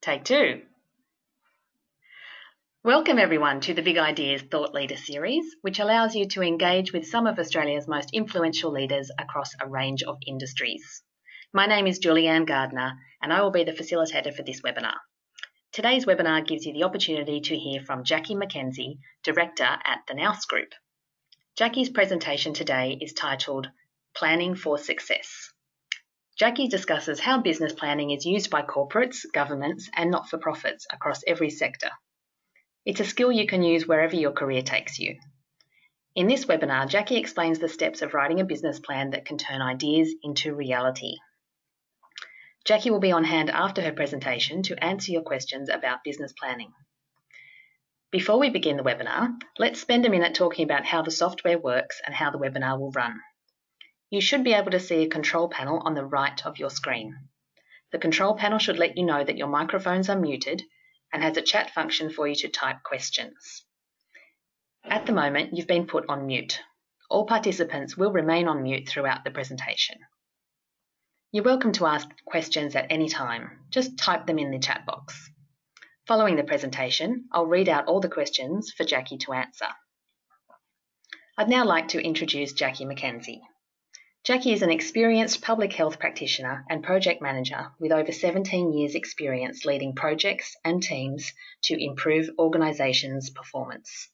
Take two. Welcome everyone to the Big Ideas Thought Leader series, which allows you to engage with some of Australia's most influential leaders across a range of industries. My name is Julianne Gardner and I will be the facilitator for this webinar. Today's webinar gives you the opportunity to hear from Jacqui McKenzie, Director at the Nous Group. Jacqui's presentation today is titled Planning for Success. Jacqui discusses how business planning is used by corporates, governments and not-for-profits across every sector. It's a skill you can use wherever your career takes you. In this webinar, Jacqui explains the steps of writing a business plan that can turn ideas into reality. Jacqui will be on hand after her presentation to answer your questions about business planning. Before we begin the webinar, let's spend a minute talking about how the software works and how the webinar will run. You should be able to see a control panel on the right of your screen. The control panel should let you know that your microphones are muted and has a chat function for you to type questions. At the moment, you've been put on mute. All participants will remain on mute throughout the presentation. You're welcome to ask questions at any time. Just type them in the chat box. Following the presentation, I'll read out all the questions for Jacqui to answer. I'd now like to introduce Jacqui McKenzie. Jacqui is an experienced public health practitioner and project manager with over 17 years' experience leading projects and teams to improve organisations' performance.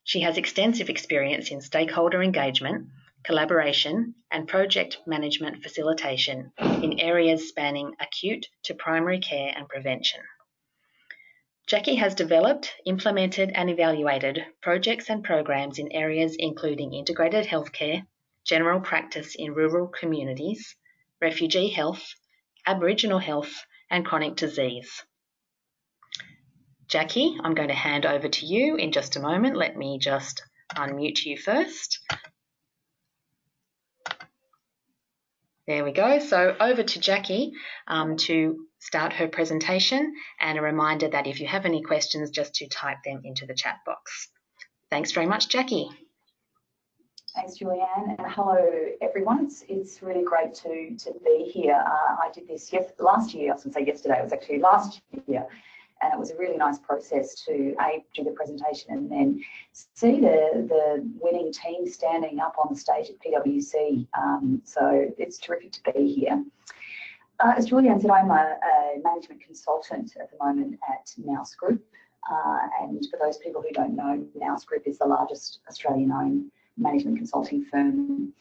She has extensive experience in stakeholder engagement, collaboration and project management facilitation in areas spanning acute to primary care and prevention. Jacqui has developed, implemented and evaluated projects and programs in areas including integrated healthcare, general practice in rural communities, refugee health, Aboriginal health and chronic disease. Jacqui, I'm going to hand over to you in just a moment. Let me just unmute you first. There we go. So over to Jacqui to start her presentation, and a reminder that if you have any questions, just to type them into the chat box. Thanks very much, Jacqui. Thanks, Julianne, and hello everyone. It's really great to be here. I did this last year. I was going to say yesterday. It was actually last year, and it was a really nice process to do the presentation and then see the winning team standing up on the stage at PwC. So it's terrific to be here. As Julianne said, I'm a management consultant at the moment at Nous Group, and for those people who don't know, Nous Group is the largest Australian-owned management consulting firm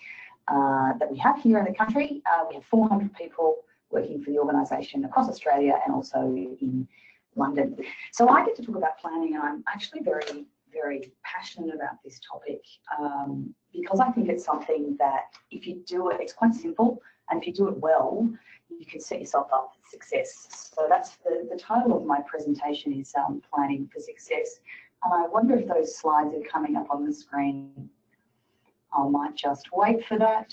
that we have here in the country. We have 400 people working for the organisation across Australia and also in London. So I get to talk about planning, and I'm actually very, very passionate about this topic because I think it's something that if you do it, it's quite simple, and if you do it well, you can set yourself up for success. So that's the title of my presentation is Planning for Success. And I wonder if those slides are coming up on the screen. I might just wait for that.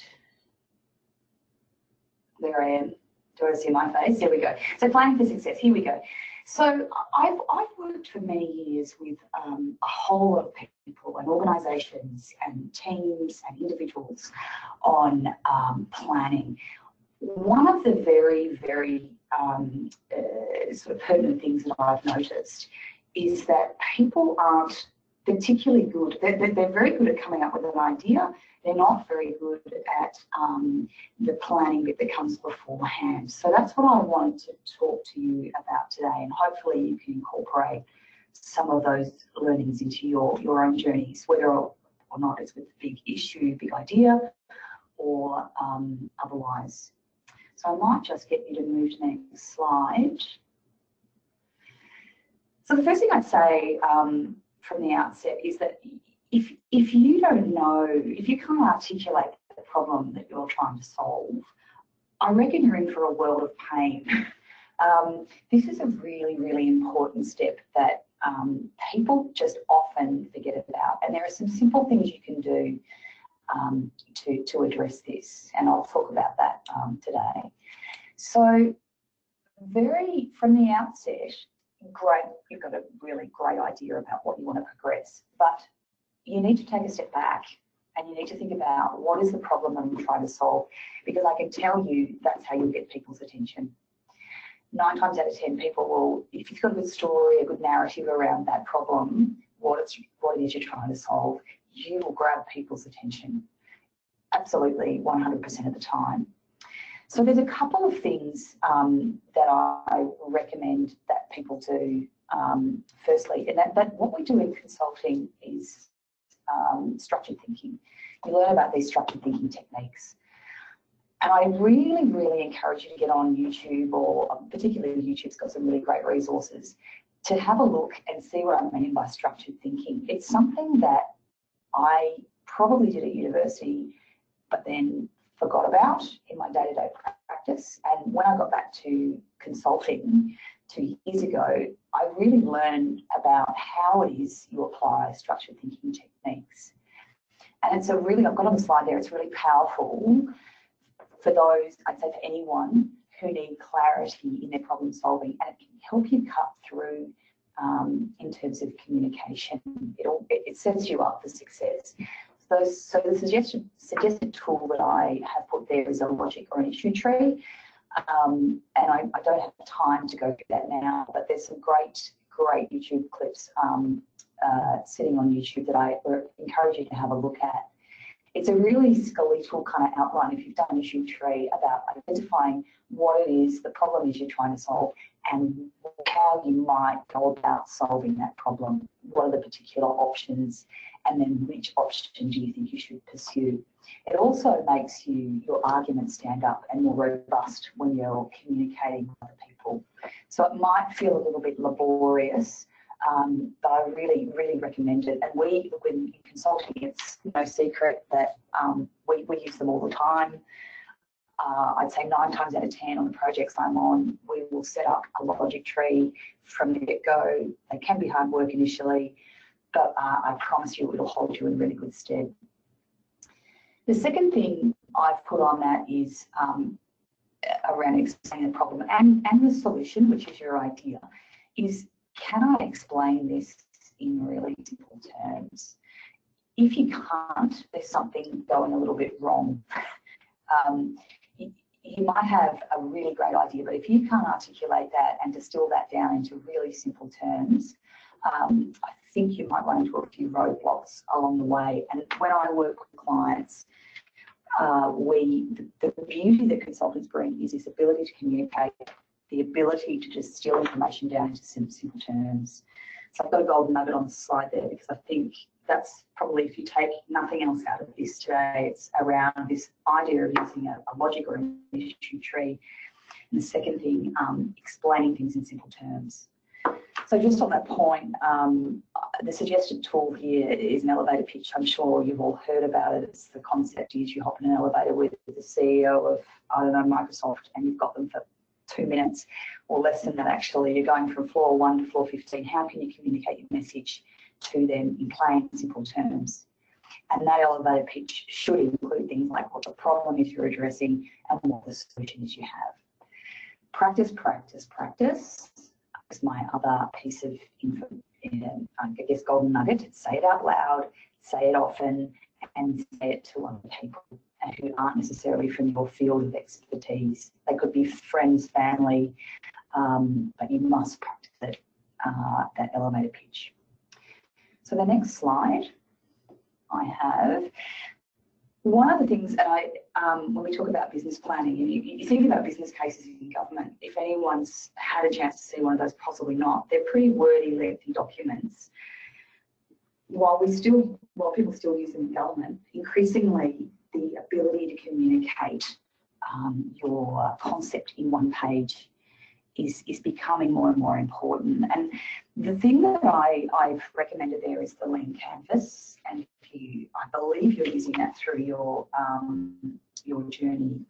There I am. Do I see my face? There we go. So planning for success, here we go. So I've worked for many years with a whole lot of people and organisations and teams and individuals on planning. One of the very, very sort of pertinent things that I've noticed is that people aren't particularly good. They're very good at coming up with an idea. They're not very good at the planning bit that comes beforehand. So that's what I wanted to talk to you about today, and hopefully you can incorporate some of those learnings into your own journeys, whether or not it's with a big issue, big idea, or otherwise. So I might just get you to move to the next slide. So the first thing I'd say from the outset is that if you don't know, if you can't articulate the problem that you're trying to solve, I reckon you're in for a world of pain. This is a really, really important step that people just often forget about, and there are some simple things you can do to address this, and I'll talk about that today. So from the outset, great, you've got a really great idea about what you want to progress, but you need to take a step back and you need to think about what is the problem I'm trying to solve, because I can tell you that's how you get people's attention. 9 times out of 10 people will, if you've got a good story, a good narrative around that problem, what it is you're trying to solve, you will grab people's attention. Absolutely, 100% of the time. So there's a couple of things that I recommend that people do. Firstly, and that what we do in consulting is structured thinking. We learn about these structured thinking techniques. And I really, really encourage you to get on YouTube, or particularly YouTube's got some really great resources, to have a look and see what I mean by structured thinking. It's something that I probably did at university, but then forgot about in my day-to-day practice. And when I got back to consulting 2 years ago, I really learned about how it is you apply structured thinking techniques. And it's a really, I've got on the slide there, it's really powerful for those, I'd say for anyone who need clarity in their problem solving, and it can help you cut through in terms of communication. It sets you up for success. So the suggested tool that I have put there is a logic or an issue tree. And I don't have time to go through that now, but there's some great YouTube clips sitting on YouTube that I encourage you to have a look at. It's a really skeletal kind of outline, if you've done an issue tree, about identifying what it is, the problem is you're trying to solve, and how you might go about solving that problem. What are the particular options, and then which option do you think you should pursue? It also makes your arguments stand up and more robust when you're communicating with other people. So it might feel a little bit laborious, but I really, really recommend it. And when in consulting, it's no secret that we use them all the time. I'd say 9 times out of 10 on the projects I'm on, we will set up a logic tree from the get-go. They can be hard work initially, but I promise you it'll hold you in really good stead. The second thing I've put on that is around explaining the problem and the solution, which is your idea, is can I explain this in really simple terms? If you can't, there's something going a little bit wrong. You might have a really great idea, but if you can't articulate that and distill that down into really simple terms, I think you might run into a few roadblocks along the way. And when I work with clients, the beauty that consultants bring is this ability to communicate, the ability to distill information down into simple terms. So I've got a golden nugget on the slide there, because I think that's probably, if you take nothing else out of this today, it's around this idea of using a logic or an issue tree. And the second thing, explaining things in simple terms. So just on that point, the suggested tool here is an elevator pitch. I'm sure you've all heard about it. It's the concept is you hop in an elevator with the CEO of, I don't know, Microsoft, and you've got them for 2 minutes or less than that actually. You're going from floor 1 to floor 15. How can you communicate your message to them in plain, simple terms? And that elevator pitch should include things like what the problem is you're addressing and what the solution is you have. Practice, practice, practice is my other piece of info, I guess, golden nugget. Say it out loud, say it often, and say it to other people who aren't necessarily from your field of expertise. They could be friends, family, but you must practice it, that elevator pitch. So the next slide I have, one of the things that when we talk about business planning, and you think about business cases in government, if anyone's had a chance to see one of those, possibly not, they're pretty wordy, lengthy documents. While people still use them in government, increasingly the ability to communicate your concept in one page is becoming more and more important. And the thing that I've recommended there is the lean canvas, and I believe you're using that through your journey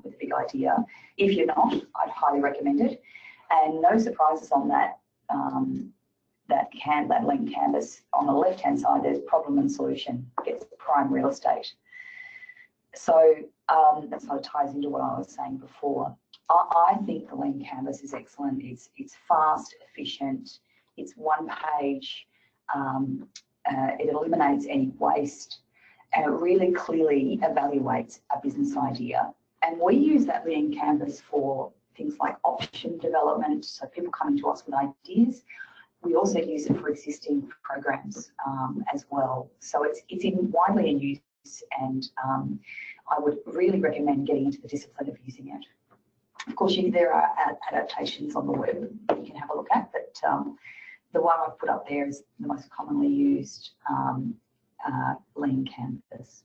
with a big idea. If you're not, I'd highly recommend it. And no surprises on that. That lean canvas. On the left-hand side, there's problem and solution. It's prime real estate. So that sort of ties into what I was saying before. I think the lean canvas is excellent. It's fast, efficient. It's one page. It eliminates any waste, and it really clearly evaluates a business idea. And we use that lean canvas for things like option development, so people coming to us with ideas. We also use it for existing programs as well. So it's widely in use, and I would really recommend getting into the discipline of using it. Of course, there are adaptations on the web that you can have a look at, but the one I've put up there is the most commonly used lean canvas.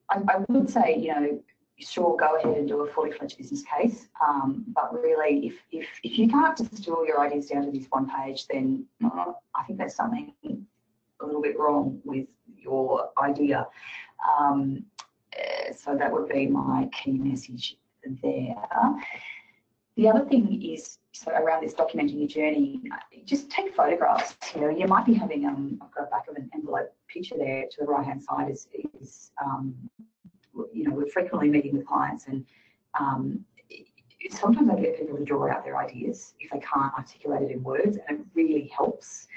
I would say, you know, sure, go ahead and do a fully fledged business case, but really, if you can't distill your ideas down to this one page, then I think there's something a little bit wrong with your idea. So that would be my key message there. The other thing is, so around this documenting your journey, just take photographs. You know, you might be having I've got a back of an envelope picture there to the right hand side is you know, we're frequently meeting with clients, and sometimes I get people to draw out their ideas if they can't articulate it in words, and it really helps.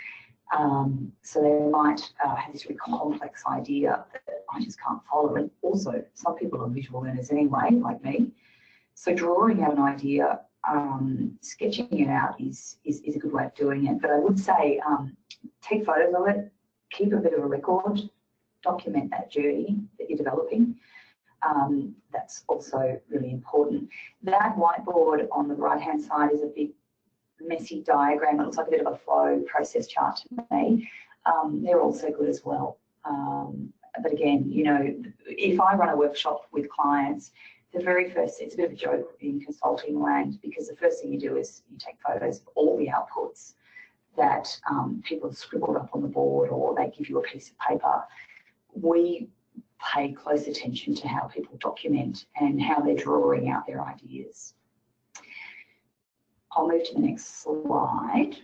So they might have this really complex idea that I just can't follow, and also some people are visual learners anyway, like me. So drawing out an idea, sketching it out is a good way of doing it. But I would say take photos of it, keep a bit of a record, document that journey that you're developing. That's also really important. That whiteboard on the right-hand side is a big messy diagram. It looks like a bit of a flow process chart to me. They're also good as well. But again, you know, if I run a workshop with clients, the very first, it's a bit of a joke in consulting land, because the first thing you do is you take photos of all the outputs that people have scribbled up on the board, or they give you a piece of paper. We pay close attention to how people document and how they're drawing out their ideas. I'll move to the next slide.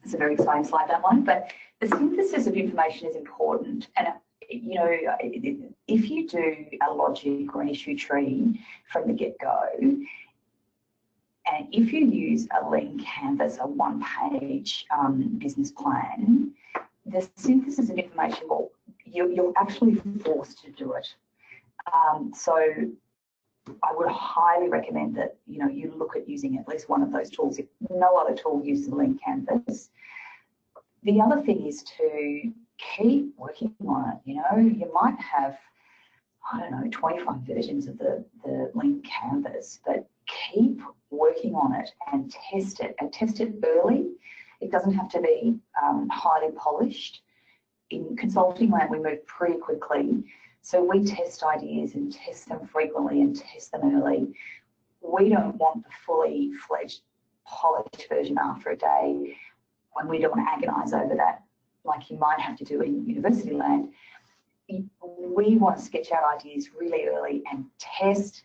It's a very exciting slide, that one, but the synthesis of information is important. And, you know, if you do a logic or an issue tree from the get-go, and if you use a lean canvas, a one-page business plan, the synthesis of information, well, you're actually forced to do it. So I would highly recommend that, you know, you look at using at least one of those tools. If no other tool uses the lean canvas. The other thing is to keep working on it. You know, you might have, I don't know, 25 versions of the lean canvas, but keep working on it and test it, early. It doesn't have to be highly polished. In consulting land, we move pretty quickly. So we test ideas and test them frequently and test them early. We don't want the fully fledged, polished version after a day, when we don't want to agonise over that like you might have to do in university land. We want to sketch out ideas really early and test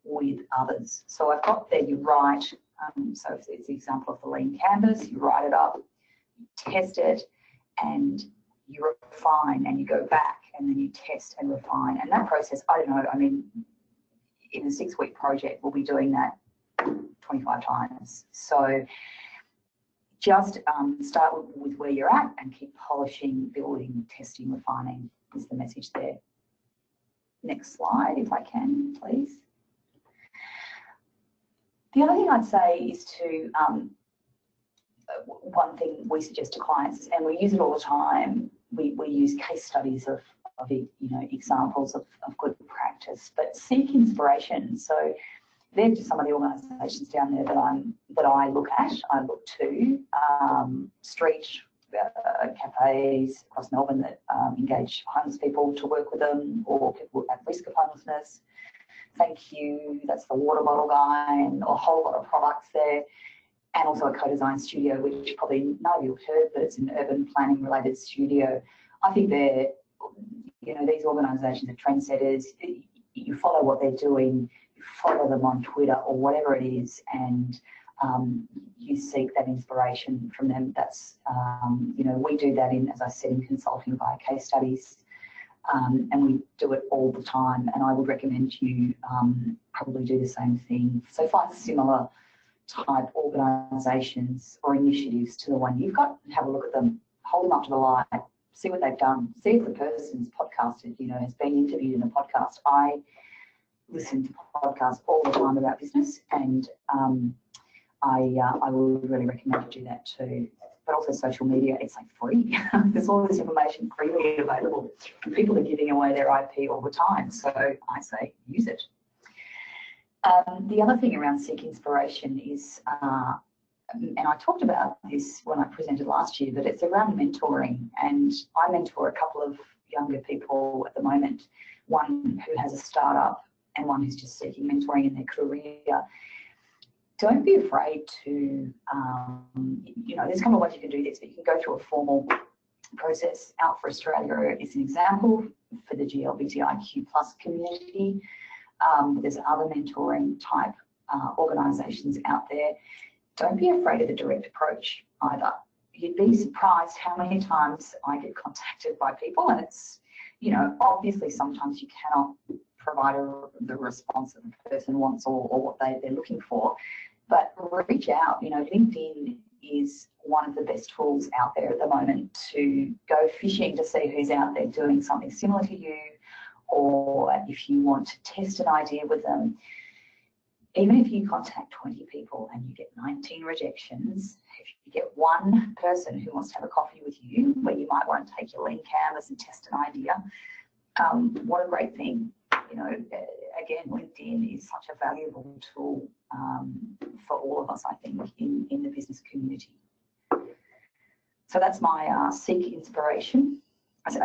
with others. So I've got there, you write, so if it's the example of the lean canvas, you write it up, you test it, and you refine, and you go back, and then you test and refine. And that process, I don't know, I mean, in a 6-week project, we'll be doing that 25 times. So just start with where you're at and keep polishing, building, testing, refining is the message there. Next slide, if I can, please. The other thing I'd say is to, one thing we suggest to clients, and we use it all the time, we use case studies of you know, examples of good practice, but seek inspiration. So they're just some of the organisations down there that I look at. I look to street cafes across Melbourne that engage homeless people to work with them, or people at risk of homelessness. Thank You, that's the water bottle guy, and a whole lot of products there. And also a co-design studio, which probably none of you have heard, but it's an urban planning related studio. I think they're, you know, these organisations are trendsetters. You follow what they're doing, you follow them on Twitter or whatever it is, and you seek that inspiration from them. That's, you know, we do that in, as I said, in consulting via case studies, and we do it all the time. And I would recommend you probably do the same thing. So find similar type organisations or initiatives to the one you've got, and have a look at them, hold them up to the light, see what they've done, see if the person's podcasted, you know, has been interviewed in a podcast. I listen to podcasts all the time about business, and I would really recommend you do that too. But also social media, it's like free. There's all this information freely available, and people are giving away their IP all the time. So I say use it. The other thing around Seek Inspiration is, and I talked about this when I presented last year, but it's around mentoring. And I mentor a couple of younger people at the moment, one who has a startup and one who's just seeking mentoring in their career. Don't be afraid to, there's a couple of ways you can do this, but you can go through a formal process. Out for Australia is an example for the GLBTIQ+ community. There's other mentoring type organisations out there. Don't be afraid of the direct approach either. You'd be surprised how many times I get contacted by people, and it's, obviously sometimes you cannot provide the response that the person wants or what they're looking for. But reach out. LinkedIn is one of the best tools out there at the moment to go fishing to see who's out there doing something similar to you, or if you want to test an idea with them. Even if you contact 20 people and you get 19 rejections, if you get one person who wants to have a coffee with you, where you might want to take your lean canvas and test an idea, what a great thing. Again, LinkedIn is such a valuable tool for all of us, I think, in the business community. So that's my Seek Inspiration. And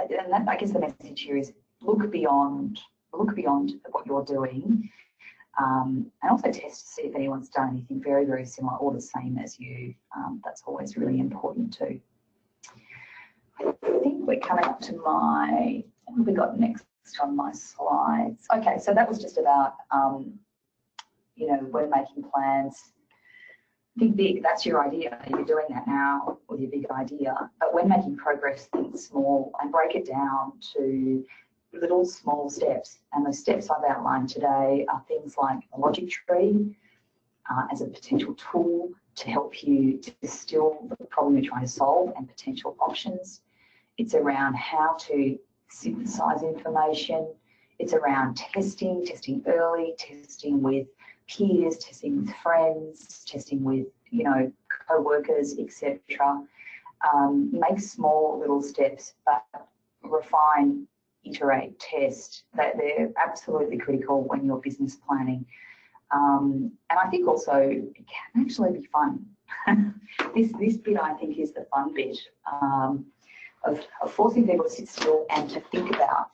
I guess the message here is look beyond what you're doing, and also test to see if anyone's done anything very, very similar or the same as you. That's always really important too. I think we're coming up to what have we got next on my slides? Okay, so that was just about, when making plans. Think big, that's your idea. You're doing that now with your big idea. But when making progress, think small and break it down to little small steps. And the steps I've outlined today are things like a logic tree as a potential tool to help you distill the problem you're trying to solve and potential options. It's around how to synthesize information. It's around testing early, testing with peers, testing with friends, testing with, co-workers, etc. Make small little steps, but refine, iterate, test. They're absolutely critical when you're business planning. And I think also it can actually be fun. This bit, I think, is the fun bit of forcing people to sit still and to think about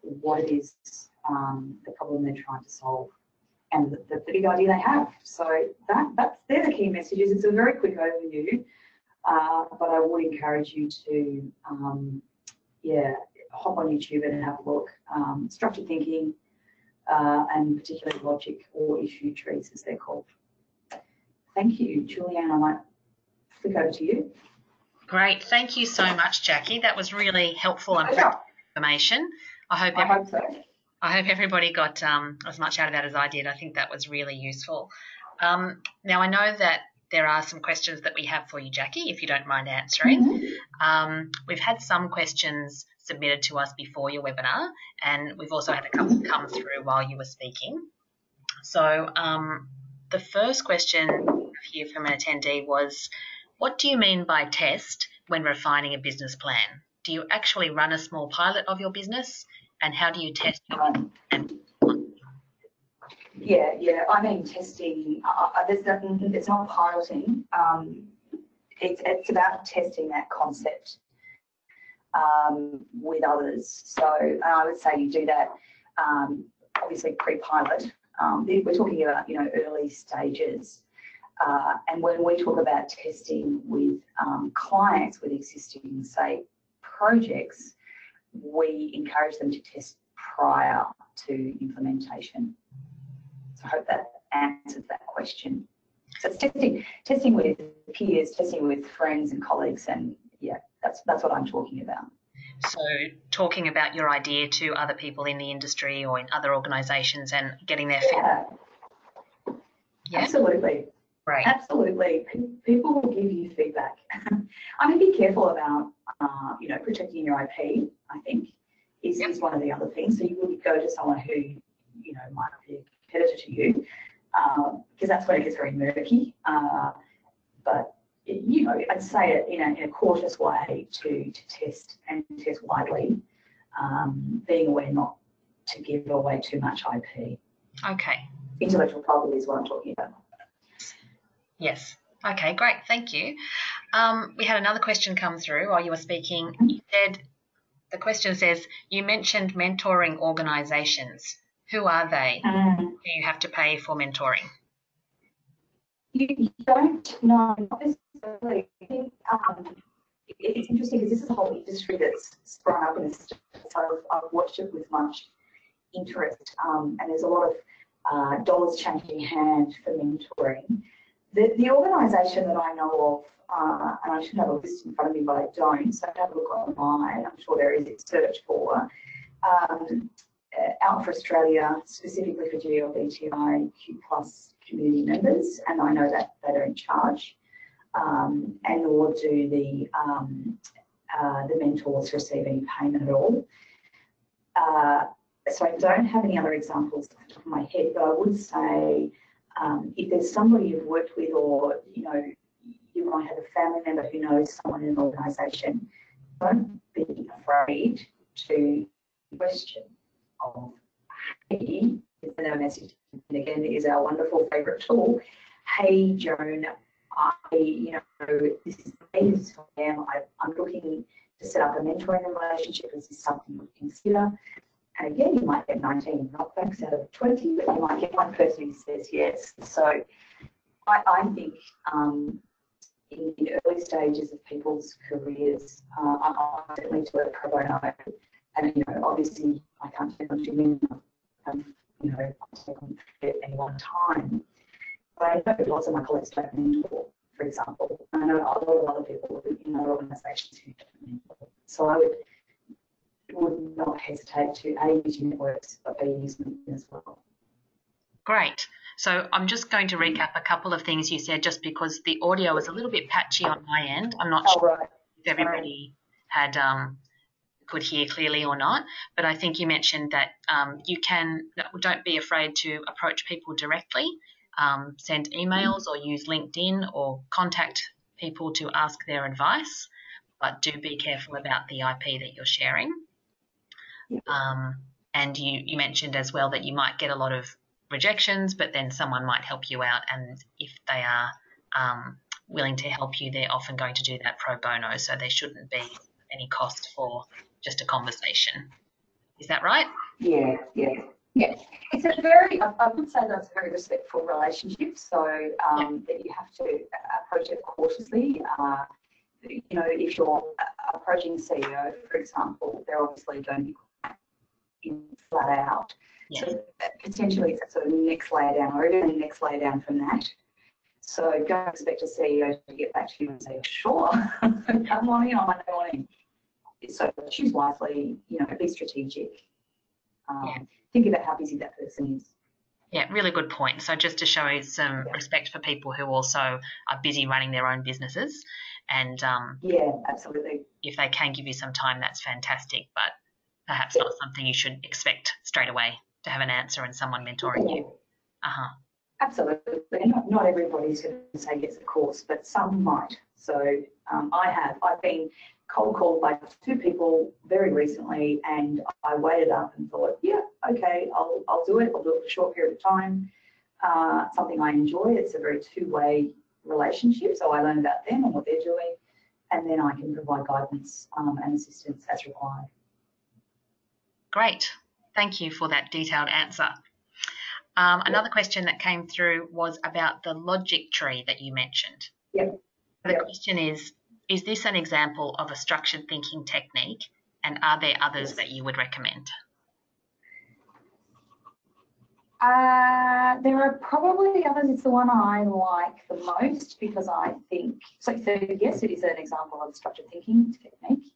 what it is, the problem they're trying to solve, and the big idea they have. So they're the key messages. It's a very quick overview, but I would encourage you to, hop on YouTube and have a look. Structured thinking, and particularly logic or issue trees, as they're called. Thank you, Julianne. I might flick over to you. Great. Thank you so much, Jacqui. That was really helpful and practical information. I hope so. I hope everybody got as much out of that as I did. I think that was really useful. Now, I know that there are some questions that we have for you, Jacqui, if you don't mind answering. Mm-hmm. We've had some questions submitted to us before your webinar, and we've also had a couple come through while you were speaking. So the first question here from an attendee was, what do you mean by test when refining a business plan? Do you actually run a small pilot of your business? And how do you test your Yeah. I mean, testing. It's not piloting. It's about testing that concept with others. So I would say you do that obviously pre-pilot. We're talking about early stages. And when we talk about testing with clients with existing, say, projects, we encourage them to test prior to implementation. So I hope that answers that question. So it's testing with peers, testing with friends and colleagues, and that's what I'm talking about. So talking about your idea to other people in the industry or in other organisations and getting their feedback. Yeah, absolutely. Right. Absolutely. People will give you feedback. I mean, be careful about, protecting your IP, I think, is one of the other things. So you wouldn't go to someone who might be a competitor to you, because that's when it gets very murky. But I'd say it in a cautious way to test widely, being aware not to give away too much IP. Okay. Intellectual property is what I'm talking about. Yes. Okay, great. Thank you. We had another question come through while you were speaking. You said, the question says, you mentioned mentoring organisations. Who are they? Do you have to pay for mentoring? You don't know, not necessarily. I think it's interesting because this is a whole industry that's sprung up in this. So I've watched it with much interest, and there's a lot of dollars changing hand for mentoring. The organisation that I know of, and I should have a list in front of me, but I don't, so have a look online. I'm sure there is a search for Alpha Australia, specifically for GLBTIQ+ community members, and I know that they don't charge, and nor do the mentors receive any payment at all. So I don't have any other examples off the top of my head, but I would say if there's somebody you've worked with, or you might have a family member who knows someone in an organisation, don't be afraid to question of, hey, send them a message. And again, is our wonderful favourite tool. Hey, Joan, this is me, this is who I am. I'm looking to set up a mentoring relationship. Is this something you consider? And again, you might get 19 knockbacks out of 20, but you might get one person who says yes. So I think in early stages of people's careers, I'm certainly to a pro bono. And, obviously I can't take on too many, take on at any one time. But I know lots of my colleagues don't mentor, for example. I know a lot of other people in other organisations who don't mentor. So I would not hesitate to A, use networks, but B, use LinkedIn as well. Great. So I'm just going to recap a couple of things you said, just because the audio was a little bit patchy on my end. I'm not sure if everybody had could hear clearly or not, but I think you mentioned that don't be afraid to approach people directly, send emails or use LinkedIn or contact people to ask their advice, but do be careful about the IP that you're sharing. And you mentioned as well that you might get a lot of rejections, but then someone might help you out, and if they are willing to help you, they're often going to do that pro bono, so there shouldn't be any cost for just a conversation. Is that right? Yeah. It's a very, I would say that's a very respectful relationship, so that you have to approach it cautiously. If you're approaching CEO, for example, they're obviously going to be flat out. Yeah. So potentially it's a sort of next layer down, or even a next layer down from that. So don't expect a CEO to get back to you and say, sure, come on in on Monday morning. So choose wisely, be strategic. Think about how busy that person is. Yeah, really good point. So just to show some respect for people who also are busy running their own businesses, and yeah, absolutely. If they can give you some time, that's fantastic, but perhaps not something you should expect straight away to have an answer and someone mentoring you. Absolutely. Not everybody's going to say yes, of course, but some might. So I've been cold called by 2 people very recently, and I waited up and thought, yeah, okay, I'll do it. I'll do it for a short period of time. Something I enjoy. It's a very two-way relationship, so I learn about them and what they're doing, and then I can provide guidance and assistance as required. Great. Thank you for that detailed answer. Another question that came through was about the logic tree that you mentioned. The question is this an example of a structured thinking technique, and are there others that you would recommend? There are probably others. It's the one I like the most because I think, so yes, it is an example of a structured thinking technique,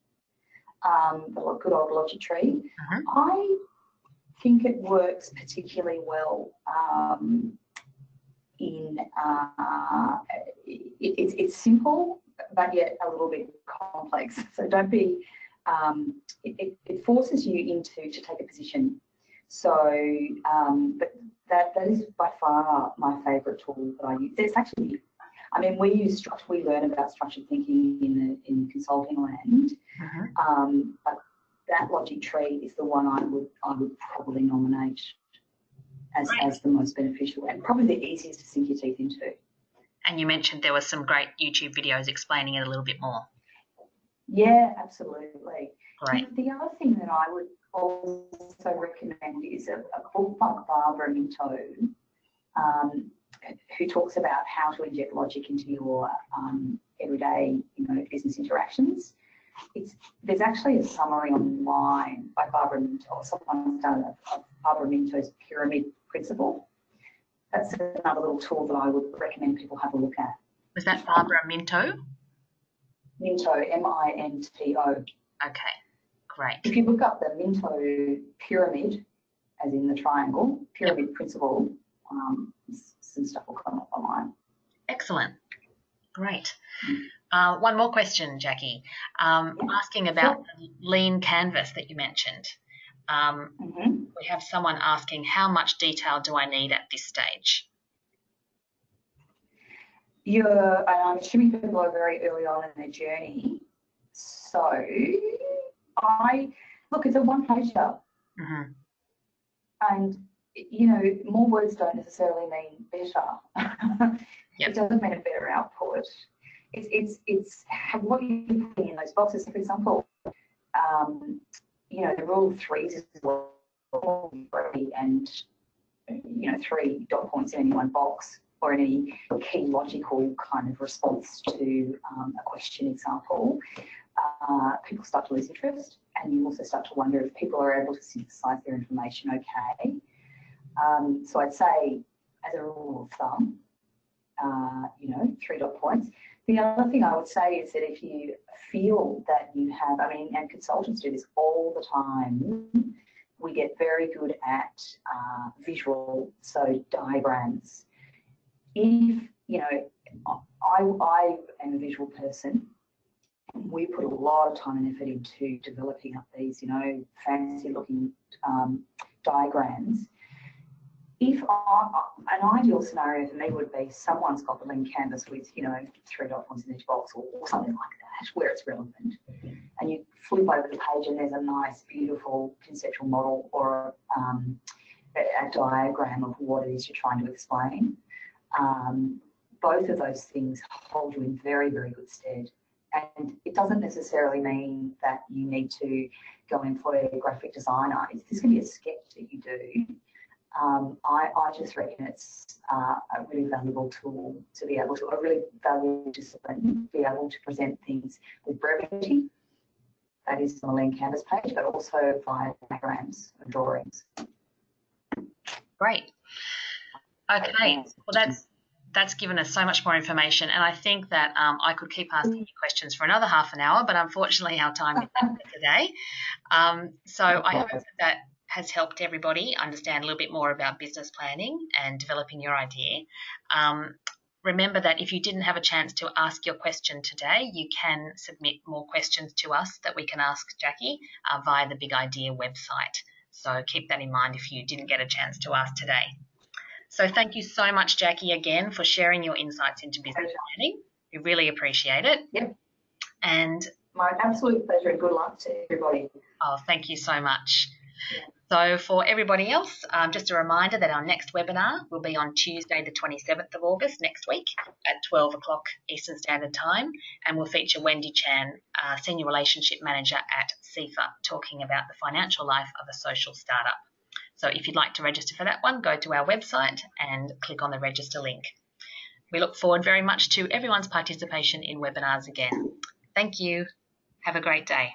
the good old logic tree. I think it works particularly well it's simple, but yet a little bit complex. So don't be, it forces you to take a position. So, but that is by far my favourite tool that I use. It's actually, I mean, we learn about structured thinking in the consulting land, but that logic tree is the one I would probably nominate as the most beneficial and probably the easiest to sink your teeth into. And you mentioned there were some great YouTube videos explaining it a little bit more. Yeah, absolutely. Great. And the other thing that I would also recommend is a book by Barbara Minto, who talks about how to inject logic into your everyday, business interactions. There's actually a summary online by Barbara Minto. Someone's done of Barbara Minto's pyramid principle. That's another little tool that I would recommend people have a look at. Was that Barbara Minto? Minto, M-I-N-T-O. Okay, great. If you look up the Minto pyramid, as in the triangle, pyramid principle, some stuff will come up online. Excellent. Great. One more question, Jacqui. Asking about the lean canvas that you mentioned. We have someone asking, how much detail do I need at this stage? I'm assuming people are very early on in their journey. So, it's a one-pager. And, more words don't necessarily mean better. It doesn't mean a better output. It's what you're putting in those boxes. For example, the rule of threes is and 3 dot points in any one box or any key logical kind of response to a question example. People start to lose interest, and you also start to wonder if people are able to synthesize their information okay. So I'd say, as a rule of thumb, 3 dot points. The other thing I would say is that if you feel that you have, and consultants do this all the time, we get very good at visual, so diagrams. If, I am a visual person, we put a lot of time and effort into developing up these, fancy looking diagrams. If an ideal scenario for me would be someone's got the lean canvas with, 3 dot points in each box or something like that, where it's relevant. And you flip over the page and there's a nice, beautiful conceptual model or a diagram of what it is you're trying to explain. Both of those things hold you in very, very good stead. And it doesn't necessarily mean that you need to go and employ a graphic designer. This can be a sketch that you do. I just reckon it's a really valuable tool to be able to, a really valuable discipline, to be able to present things with brevity. That is on the lean canvas page, but also via diagrams and drawings. Great. Okay, well that's given us so much more information, and I think that I could keep asking you questions for another half an hour, but unfortunately our time is up for today. So I hope that has helped everybody understand a little bit more about business planning and developing your idea. Remember that if you didn't have a chance to ask your question today, you can submit more questions to us that we can ask Jacqui via the Big Idea website. So keep that in mind if you didn't get a chance to ask today. So thank you so much, Jacqui, again, for sharing your insights into business planning. We really appreciate it. Yep. And my absolute pleasure, and good luck to everybody. Oh, thank you so much. Yeah. So for everybody else, just a reminder that our next webinar will be on Tuesday, the 27th of August next week at 12 o'clock Eastern Standard Time, and will feature Wendy Chan, Senior Relationship Manager at CIFA, talking about the financial life of a social startup. So if you'd like to register for that one, go to our website and click on the register link. We look forward very much to everyone's participation in webinars again. Thank you. Have a great day.